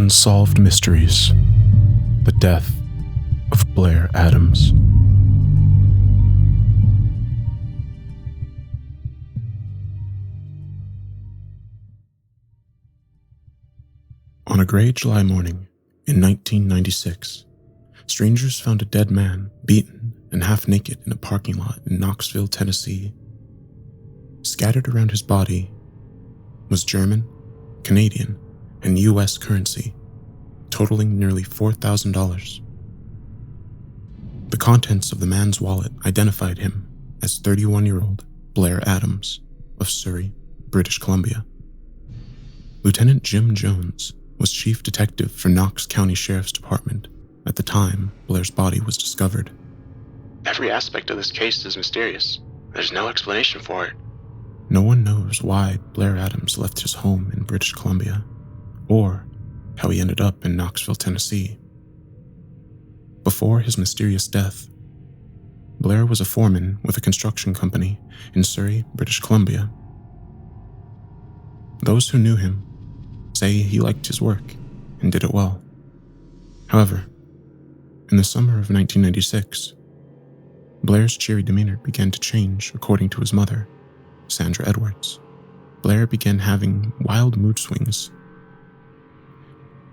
Unsolved Mysteries. The Death of Blair Adams. On a gray July morning in 1996, strangers found a dead man, beaten and half naked in a parking lot in Knoxville, Tennessee. Scattered around his body was German, Canadian, and US currency, totaling nearly $4,000. The contents of the man's wallet identified him as 31-year-old Blair Adams of Surrey, British Columbia. Lieutenant Jim Jones was chief detective for Knox County Sheriff's Department at the time Blair's body was discovered. Every aspect of this case is mysterious. There's no explanation for it. No one knows why Blair Adams left his home in British Columbia, or how he ended up in Knoxville, Tennessee. Before his mysterious death, Blair was a foreman with a construction company in Surrey, British Columbia. Those who knew him say he liked his work and did it well. However, in the summer of 1996, Blair's cheery demeanor began to change according to his mother, Sandra Edwards. Blair began having wild mood swings.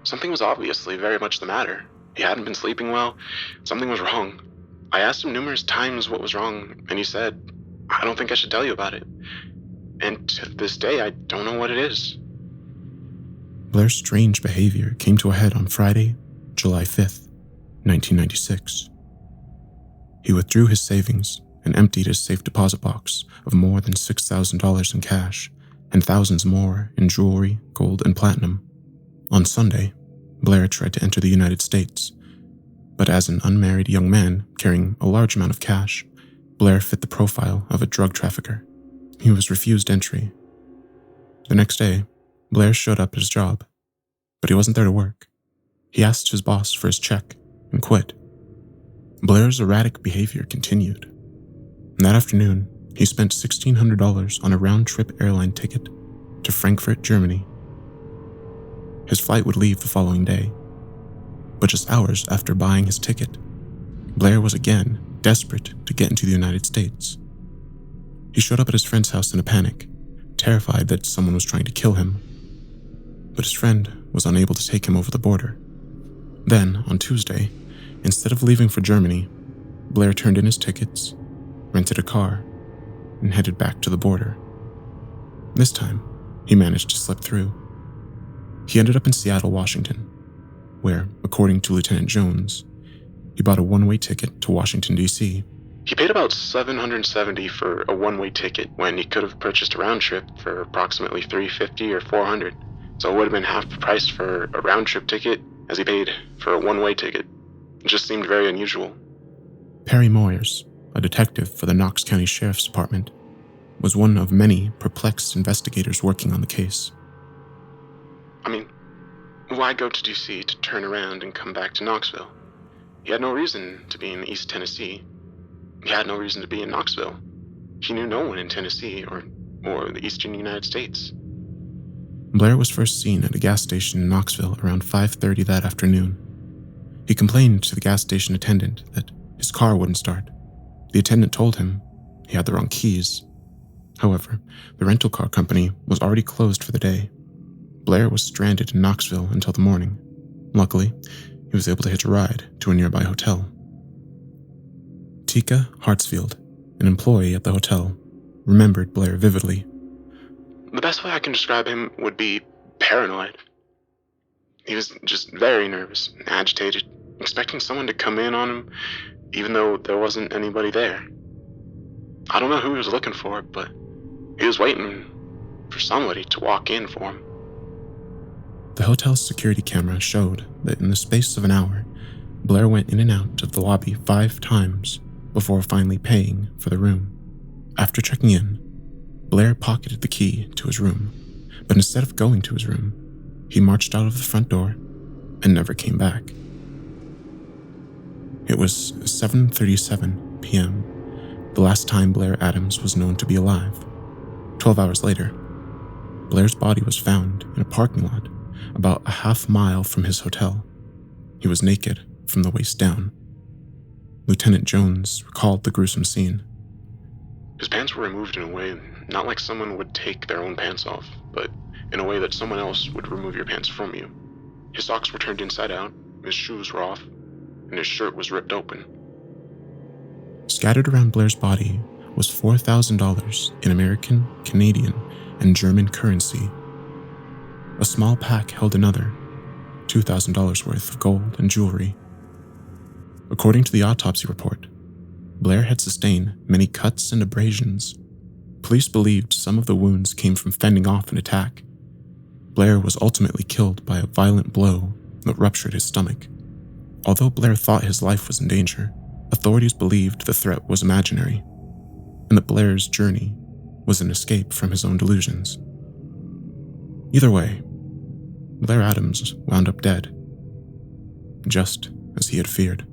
Something was obviously very much the matter. He hadn't been sleeping well. Something was wrong. I asked him numerous times what was wrong, and he said, "I don't think I should tell you about it." And to this day, I don't know what it is. Blair's strange behavior came to a head on Friday, July 5th, 1996. He withdrew his savings and emptied his safe deposit box of more than $6,000 in cash and thousands more in jewelry, gold, and platinum. On Sunday, Blair tried to enter the United States, but as an unmarried young man carrying a large amount of cash, Blair fit the profile of a drug trafficker. He was refused entry. The next day, Blair showed up at his job, but he wasn't there to work. He asked his boss for his check and quit. Blair's erratic behavior continued. That afternoon, he spent $1,600 on a round-trip airline ticket to Frankfurt, Germany. His flight would leave the following day, but just hours after buying his ticket, Blair was again desperate to get into the United States. He showed up at his friend's house in a panic, terrified that someone was trying to kill him, but his friend was unable to take him over the border. Then, on Tuesday, instead of leaving for Germany, Blair turned in his tickets, rented a car, and headed back to the border. This time, he managed to slip through. He ended up in Seattle, Washington, where, according to Lieutenant Jones, he bought a one-way ticket to Washington, D.C. He paid about $770 for a one-way ticket when he could have purchased a round trip for approximately $350 or $400. So it would have been half the price for a round-trip ticket as he paid for a one-way ticket. It just seemed very unusual. Perry Moyers, a detective for the Knox County Sheriff's Department, was one of many perplexed investigators working on the case. I mean, why go to D.C. to turn around and come back to Knoxville? He had no reason to be in East Tennessee. He had no reason to be in Knoxville. He knew no one in Tennessee or the eastern United States. Blair was first seen at a gas station in Knoxville around 5:30 that afternoon. He complained to the gas station attendant that his car wouldn't start. The attendant told him he had the wrong keys. However, the rental car company was already closed for the day. Blair was stranded in Knoxville until the morning. Luckily, he was able to hitch a ride to a nearby hotel. Tika Hartsfield, an employee at the hotel, remembered Blair vividly. The best way I can describe him would be paranoid. He was just very nervous and agitated, expecting someone to come in on him, even though there wasn't anybody there. I don't know who he was looking for, but he was waiting for somebody to walk in for him. The hotel's security camera showed that in the space of an hour, Blair went in and out of the lobby 5 times before finally paying for the room. After checking in, Blair pocketed the key to his room, but instead of going to his room, he marched out of the front door and never came back. It was 7:37 p.m., the last time Blair Adams was known to be alive. 12 hours later, Blair's body was found in a parking lot about a half-mile from his hotel. He was naked from the waist down. Lieutenant Jones recalled the gruesome scene. His pants were removed in a way not like someone would take their own pants off, but in a way that someone else would remove your pants from you. His socks were turned inside out, his shoes were off, and his shirt was ripped open. Scattered around Blair's body was $4,000 in American, Canadian, and German currency. A small pack held another, $2,000 worth of gold and jewelry. According to the autopsy report, Blair had sustained many cuts and abrasions. Police believed some of the wounds came from fending off an attack. Blair was ultimately killed by a violent blow that ruptured his stomach. Although Blair thought his life was in danger, authorities believed the threat was imaginary, and that Blair's journey was an escape from his own delusions. Either way, Blair Adams wound up dead, just as he had feared.